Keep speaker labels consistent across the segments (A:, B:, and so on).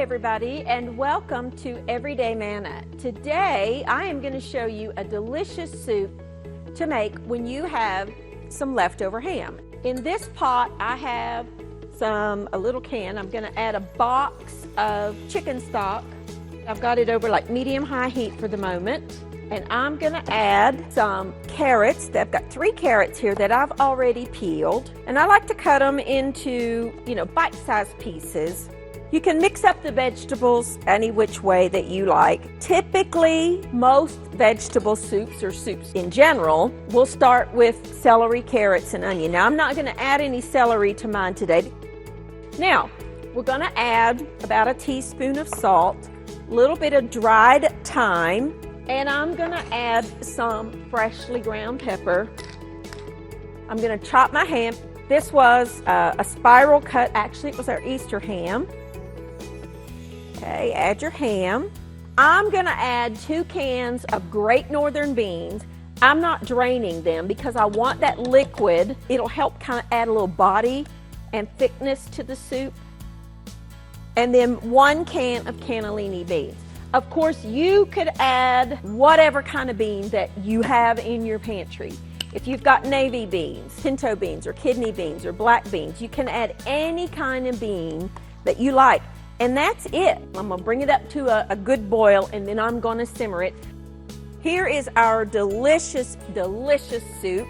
A: everybody, and welcome to Everyday Manna. Today I am going to show you a delicious soup to make when you have some leftover ham. In this pot I have a little can. I'm going to add a box of chicken stock. I've got it over like medium-high heat for the moment. And I'm going to add some carrots. I've got 3 carrots here that I've already peeled. And I like to cut them into, bite-sized pieces. You can mix up the vegetables any which way that you like. Typically, most vegetable soups or soups in general will start with celery, carrots, and onion. Now, I'm not going to add any celery to mine today. Now, we're going to add about a teaspoon of salt, a little bit of dried thyme, and I'm going to add some freshly ground pepper. I'm going to chop my ham. This was a spiral cut. Actually, it was our Easter ham. Okay, add your ham. I'm going to add 2 cans of Great Northern beans. I'm not draining them because I want that liquid. It'll help kind of add a little body and thickness to the soup. And then 1 can of cannellini beans. Of course, you could add whatever kind of bean that you have in your pantry. If you've got navy beans, pinto beans, or kidney beans, or black beans, you can add any kind of bean that you like. And that's it. I'm going to bring it up to a good boil, and then I'm going to simmer it. Here is our delicious, delicious soup.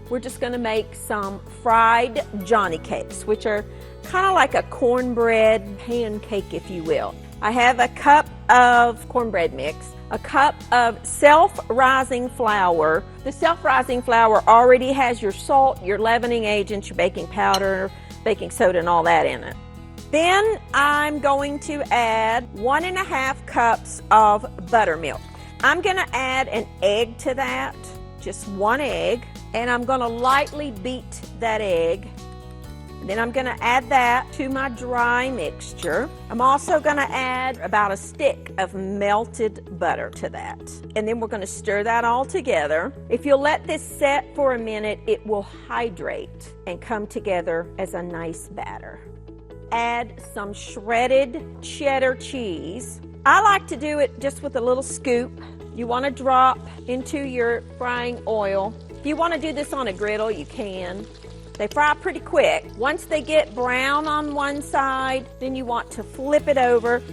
A: We're just going to make some fried Johnny cakes, which are kind of like a cornbread pancake, if you will. I have a cup of cornbread mix, a cup of self-rising flour. The self-rising flour already has your salt, your leavening agents, your baking powder, baking soda, and all that in it. Then I'm going to add 1½ cups of buttermilk. I'm going to add an egg to that, just 1 egg, and I'm going to lightly beat that egg. Then I'm going to add that to my dry mixture. I'm also going to add about a stick of melted butter to that. And then we're going to stir that all together. If you'll let this set for a minute, it will hydrate and come together as a nice batter. Add some shredded cheddar cheese. I like to do it just with a little scoop. You want to drop into your frying oil. If you want to do this on a griddle, you can. They fry pretty quick. Once they get brown on one side, then you want to flip it over.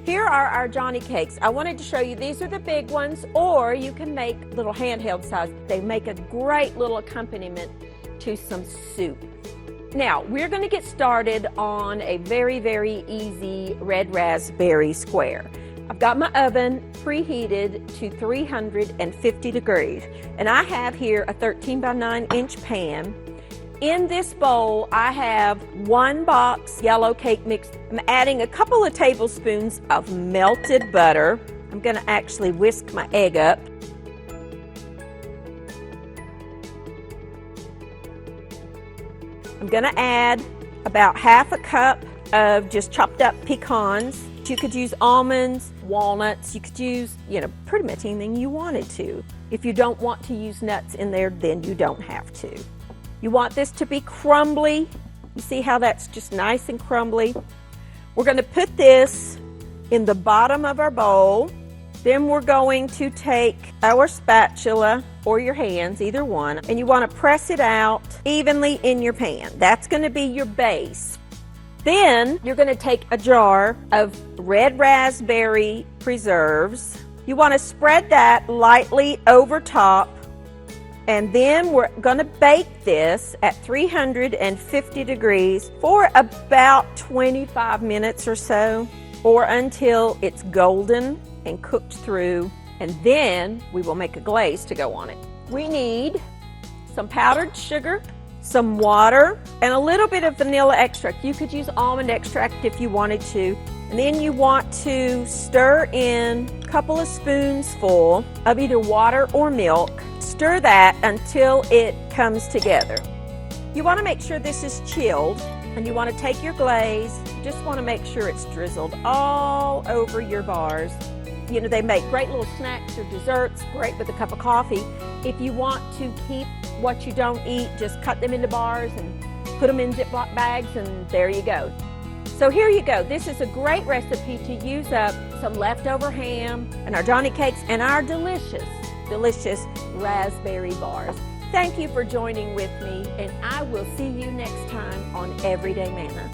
A: Here are our Johnny cakes. I wanted to show you, these are the big ones, or you can make little handheld size. They make a great little accompaniment to some soup. Now, we're going to get started on a very, very easy red raspberry square. I've got my oven preheated to 350 degrees, and I have here a 13 by 9 inch pan. In this bowl, I have 1 box yellow cake mix. I'm adding a couple of tablespoons of melted butter. I'm going to actually whisk my egg up. I'm going to add about ½ cup of just chopped up pecans. You could use almonds, walnuts. You could use, pretty much anything you wanted to. If you don't want to use nuts in there, then you don't have to. You want this to be crumbly. You see how that's just nice and crumbly? We're going to put this in the bottom of our bowl. Then we're going to take our spatula or your hands, either one, and you want to press it out evenly in your pan. That's going to be your base. Then you're going to take a jar of red raspberry preserves. You want to spread that lightly over top. And then we're going to bake this at 350 degrees for about 25 minutes or so, or until it's golden and cooked through. And then we will make a glaze to go on it. We need some powdered sugar, some water, and a little bit of vanilla extract. You could use almond extract if you wanted to. And then you want to stir in a couple of spoonsful of either water or milk. Stir that until it comes together. You want to make sure this is chilled, and you want to take your glaze. You just want to make sure it's drizzled all over your bars. They make great little snacks or desserts, great with a cup of coffee. If you want to keep what you don't eat, just cut them into bars and put them in Ziploc bags, and there you go. So here you go. This is a great recipe to use up some leftover ham and our Johnny cakes and our delicious raspberry bars. Thank you for joining with me, and I will see you next time on Everyday Manna.